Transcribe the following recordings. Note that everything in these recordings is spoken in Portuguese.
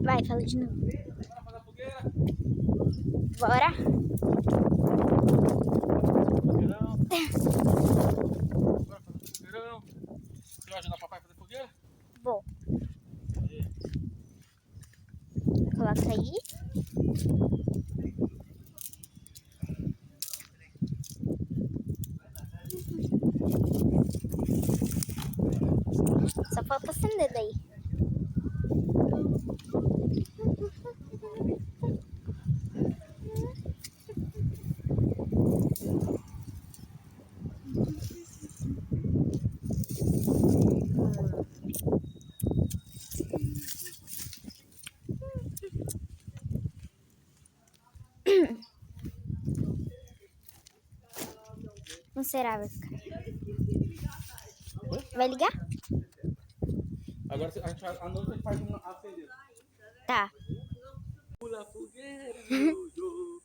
Vai, fala de novo. Bora. Você vai ajudar o papai a fazer fogueira? Vou. Coloca aí. Só falta acender daí. Não será, vai ficar. Vai ligar? Agora a gente vai, à noite a gente faz uma acender. Tá. Pula a fogueira, eu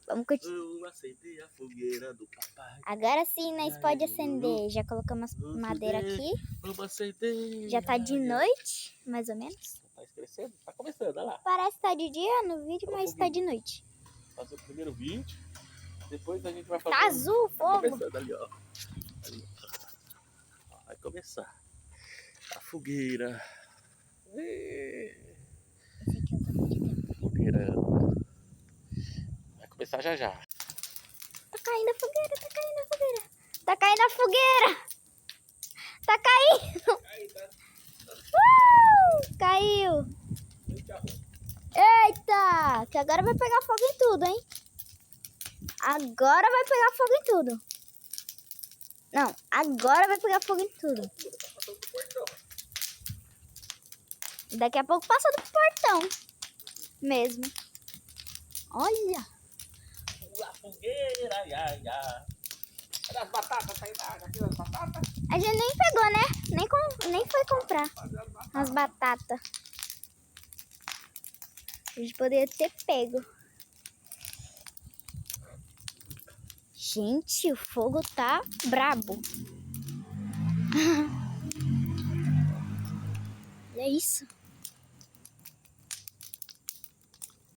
Vamos continuar. vou acender a fogueira do papai. Agora sim, nós pode acender. Já colocamos madeira aqui. Vamos acender. Já tá de noite, mais ou menos. Tá escurecendo? Tá começando, olha lá. Parece que tá de dia no vídeo, mas tá de noite. Fazer o primeiro vídeo. Depois a gente vai fazer. Tá azul o Tá fogo. começando ali, ó. Ali, ó. Vai começar. A fogueira. Esse aqui eu tô de tempo. Fogueira. Vai começar já já. Tá caindo a fogueira, tá caindo a fogueira. Tá caindo a fogueira. Tá caindo. Caiu. Eita, que agora vai pegar fogo em tudo, hein? Agora vai pegar fogo em tudo. Não, agora vai pegar fogo em tudo. Daqui a pouco passa do portão. Mesmo. Olha. A fogueira, ai, ai, ai. Cadê as batatas? Tá aí na área, aqui as batatas? A gente nem pegou, né? Nem foi comprar as batatas. A gente poderia ter pego. Gente, o fogo tá brabo. Olha isso.